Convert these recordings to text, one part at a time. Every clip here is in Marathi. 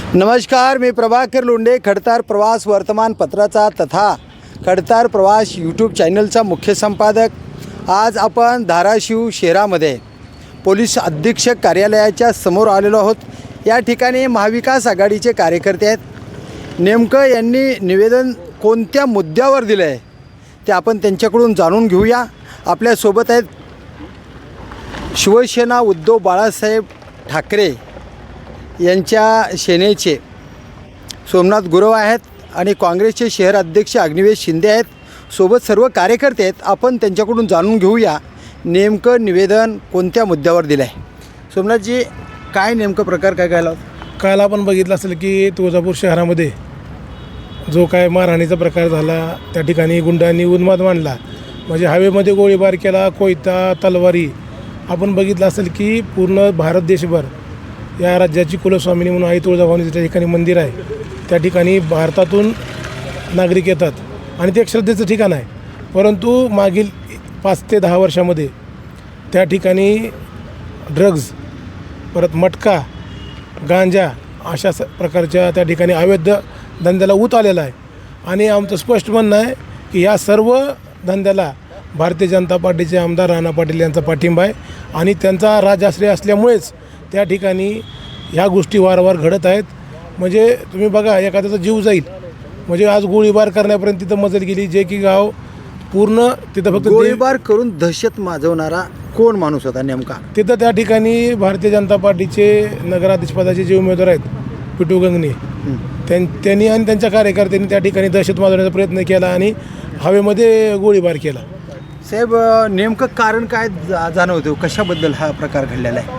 नमस्कार, मी प्रभाकर लोंढे, खडतार प्रवास वर्तमानपत्राचा तथा खडतार प्रवास यूट्यूब चॅनलचा मुख्य संपादक। आज आपण धाराशिव शहरामध्ये पोलीस अधीक्षक कार्यालयाच्या समोर आलेलो आहोत। या ठिकाणी महाविकास आघाडीचे कार्यकर्ते आहेत। नेमकं यांनी निवेदन कोणत्या मुद्द्यावर दिलं आहे ते आपण त्यांच्याकडून जाणून घेऊया। आपल्यासोबत आहेत शिवसेना उद्धव बाळासाहेब ठाकरे यांच्या सेनेचे सोमनाथ गुरव आहेत आणि काँग्रेसचे शहर अध्यक्ष अग्निवेश शिंदे आहेत। सोबत सर्व कार्यकर्ते आहेत। आपण त्यांच्याकडून जाणून घेऊया नेमकं निवेदन कोणत्या मुद्द्यावर दिलं आहे। सोमनाथजी, काय नेमकं प्रकार काय घ्यायला? काल आपण बघितलं असेल की तुळजापूर शहरामध्ये जो काय मारहाणीचा प्रकार झाला, त्या ठिकाणी गुंडांनी उन्माद मांडला, म्हणजे हवेमध्ये गोळीबार केला, कोयता, तलवारी। आपण बघितलं असेल की पूर्ण भारत देशभर या राज्याची कुलस्वामिनी म्हणून आई तुळजाभवानीचं त्या ठिकाणी मंदिर आहे। त्या ठिकाणी भारतातून नागरिक येतात आणि ते एक श्रद्धेचं ठिकाण आहे। परंतु मागील 5 ते 10 वर्षामध्ये त्या ठिकाणी ड्रग्ज, परत मटका, गांजा अशा प्रकारच्या त्या ठिकाणी अवैध धंद्याला ऊत आलेला आहे। आणि आमचं स्पष्ट म्हणणं आहे की या सर्व धंद्याला भारतीय जनता पार्टीचे आमदार राणा पाटील यांचा पाठिंबा आहे आणि त्यांचा राजाश्रय असल्यामुळेच त्या ठिकाणी ह्या गोष्टी वारंवार घडत आहेत। म्हणजे तुम्ही बघा, एखाद्याचा जीव जाईल, म्हणजे आज गोळीबार करण्यापर्यंत तिथं मजल गेली, जे की गाव पूर्ण तिथं फक्त गोळीबार करून दहशत माजवणारा कोण माणूस होता नेमका? तिथं त्या ठिकाणी भारतीय जनता पार्टीचे नगराध्यक्षपदाचे जे उमेदवार आहेत पिटू गंगणे, त्यांनी आणि त्यांच्या कार्यकर्त्यांनी त्या ठिकाणी दहशत माजवण्याचा प्रयत्न केला आणि हवेमध्ये गोळीबार केला। साहेब, नेमकं कारण काय जाणवतं? कशाबद्दल हा प्रकार घडलेला आहे?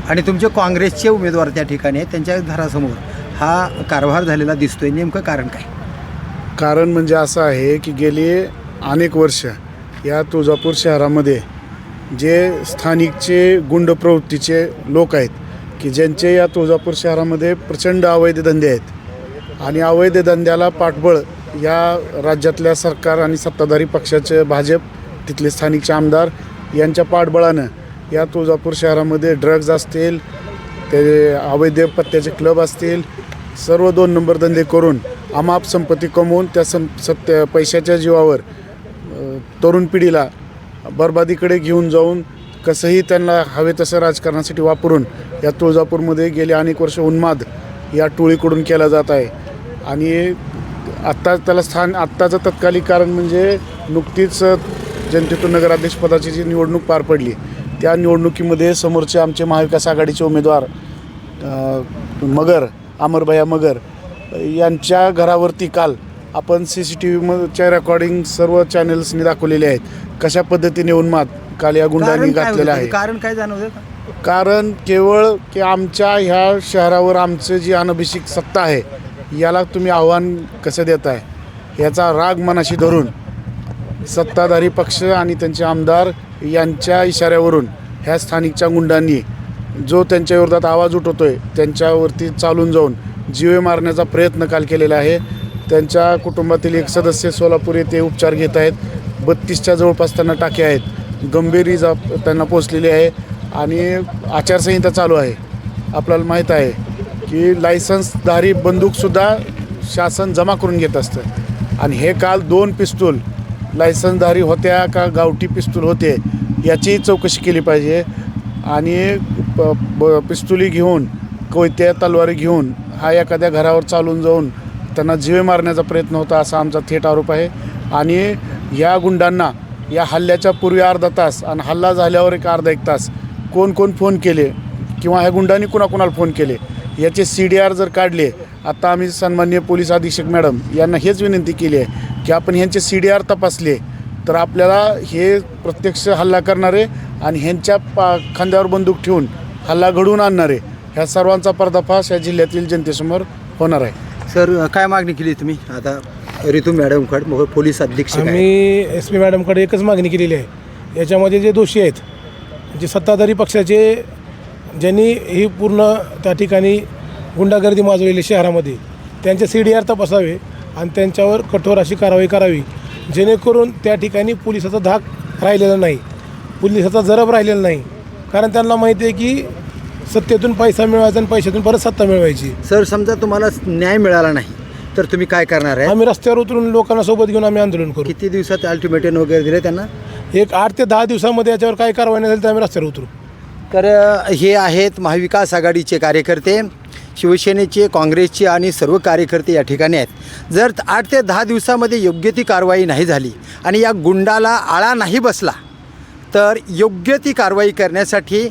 आणि तुमचे काँग्रेसचे उमेदवार त्या ठिकाणी आहेत, त्यांच्या घरासमोर हा कारभार झालेला दिसतोय। नेमकं कारण काय? कारण म्हणजे असं आहे की गेली अनेक वर्ष या तुळजापूर शहरामध्ये जे स्थानिकचे गुंड प्रवृत्तीचे लोक आहेत की ज्यांचे या तुळजापूर शहरामध्ये प्रचंड अवैध धंदे आहेत आणि अवैध धंद्याला पाठबळ या राज्यातल्या सरकार आणि सत्ताधारी पक्षाचे भाजप, तिथले स्थानिकचे आमदार यांच्या पाठबळानं या तुळजापूर शहरामध्ये ड्रग्ज असतील, ते अवैध पत्त्याचे क्लब असतील, सर्व 2 नंबर धंदे करून अमाप संपत्ती कमवून त्या पैशाच्या जीवावर तरुण पिढीला बरबादीकडे घेऊन जाऊन कसंही त्यांना हवे तसं राजकारणासाठी वापरून या तुळजापूरमध्ये गेले अनेक वर्ष उन्माद या टोळीकडून केला जात आहे। आणि आत्ताचं तत्कालिक कारण म्हणजे नुकतीच जनतेतून नगराध्यक्षपदाची जी निवडणूक पार पडली, त्या निवडणुकीमध्ये समोरचे आमचे महाविकास आघाडीचे उमेदवार मगर, अमरभैया मगर यांच्या घरावरती काल आपण CCTVच्या रेकॉर्डिंग सर्व चॅनल्सनी दाखवलेले आहेत, कशा पद्धतीने उन्माद काल या गुंडांनी घातलेलं आहे। कारण काय जाणवतं? कारण केवळ की आमच्या ह्या शहरावर आमचं जी अनभिषिक्त सत्ता आहे याला तुम्ही आव्हान कसं देताय, याचा राग मनाशी धरून सत्ताधारी पक्ष आणि त्यांचे आमदार यांच्या इशाऱ्यावरून ह्या स्थानिकच्या गुंडांनी जो त्यांच्या विरोधात आवाज उठवतोय त्यांच्यावरती चालून जाऊन जीवे मारण्याचा प्रयत्न काल केलेला आहे। त्यांच्या कुटुंबातील एक सदस्य सोलापूर येथे उपचार घेत आहेत। 32च्या जवळपास त्यांना टाके आहेत, गंभीर इजा त्यांना पोचलेली आहे आणि आचारसंहिता चालू आहे। आपल्याला माहीत आहे की लायसन्सधारी बंदूकसुद्धा शासन जमा करून घेत असतं आणि हे काल 2 पिस्तूल लायसन्सधारी होत्या का गावठी पिस्तूल होते याचीही चौकशी केली पाहिजे। आणि पिस्तुली घेऊन, कोयत्या, तलवारी घेऊन हा एखाद्या घरावर चालून जाऊन त्यांना जीवे मारण्याचा प्रयत्न होता, असा आमचा थेट आरोप आहे। आणि या गुंडांना या हल्ल्याच्या पूर्वी अर्धा तास आणि हल्ला झाल्यावर एक अर्धा 1 तास कोण फोन केले किंवा ह्या गुंडांनी कुणाकुणाला फोन केले याचे CDR जर काढले, आता आम्ही सन्माननीय पोलीस अधीक्षक मॅडम यांना हेच विनंती केली आहे की आपण ह्यांचे CDR तपासले तर आपल्याला हे प्रत्यक्ष हल्ला करणारे आणि ह्यांच्या खांद्यावर बंदूक ठेवून हल्ला घडवून आणणारे ह्या सर्वांचा पर्दाफाश या जिल्ह्यातील जनतेसमोर होणार आहे। सर, काय मागणी केली तुम्ही आता ऋतू मॅडमकडे, पोलीस अधीक्षक? आम्ही SP मॅडमकडे एकच मागणी केलेली आहे, याच्यामध्ये जे दोषी आहेत, जे सत्ताधारी पक्षाचे, ज्यांनी ही पूर्ण त्या ठिकाणी गुंडागर्दी माजवलेली शहरामध्ये, त्यांचे CDR तपासावे आणि त्यांच्यावर कठोर अशी कारवाई करावी, जेणेकरून त्या ठिकाणी पोलिसाचा धाक राहिलेला नाही, पोलिसाचा जरब राहिलेला नाही। कारण त्यांना माहिती आहे की सत्तेतून पैसा मिळवायचा आणि पैशातून परत सत्ता मिळवायची. सर समजा तुम्हाला न्याय मिळाला नाही तर तुम्ही काय करणार आहे? आम्ही रस्त्यावर उतरून लोकांना सोबत घेऊन आम्ही आंदोलन करू. किती दिवसात अल्टिमेटम वगैरे दिले त्यांना? एक 8 ते 10 दिवसामध्ये याच्यावर काही कारवाई नाही झाली तर आम्ही रस्त्यावर उतरू. तर हे आहेत महाविकास आघाडीचे कार्यकर्ते, शिवसेनेचे, काँग्रेसचे आणि सर्व कार्यकर्ते या ठिकाणी आहेत. जर 8 ते 10 दिवसामध्ये योग्य ती कारवाई नाही झाली आणि या गुंडाला आळा नाही बसला तर योग्य ती कारवाई करण्यासाठी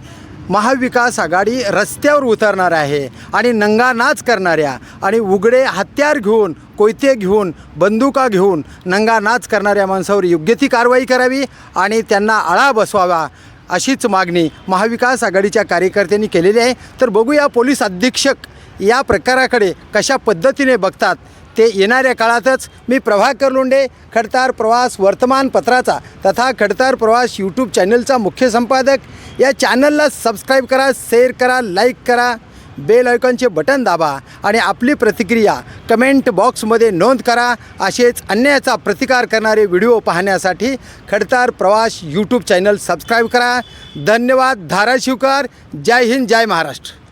महाविकास आघाडी रस्त्यावर उतरणार आहे आणि नंगानाच करणाऱ्या आणि उघडे हत्यार घेऊन, कोयते घेऊन, बंदुका घेऊन नंगानाच करणाऱ्या माणसावर योग्य ती कारवाई करावी आणि त्यांना आळा बसवावा अशीच मागणी महाविकास आघाडीच्या कार्यकर्त्यांनी केलेली आहे. तर बघूया पोलीस अधीक्षक या प्रकाराकडे कशा पद्धतीने बघतात ते येणाऱ्या काळातच. मी प्रभाकर लोंढे, खडतार प्रवास वर्तमानपत्राचा तथा खडतार प्रवास यूट्यूब चॅनलचा मुख्य संपादक. या चॅनलला सबस्क्राईब करा, शेअर करा, लाईक करा, बेल आयकॉनचे बटन दाबा आणि आपली प्रतिक्रिया कमेंट बॉक्समध्ये नोंद करा. असेच अन्यायाचा प्रतिकार करणारे व्हिडिओ पाहण्यासाठी खडतार प्रवास यूट्यूब चॅनल सबस्क्राईब करा. धन्यवाद. धाराशिवकर. जय हिंद, जय महाराष्ट्र.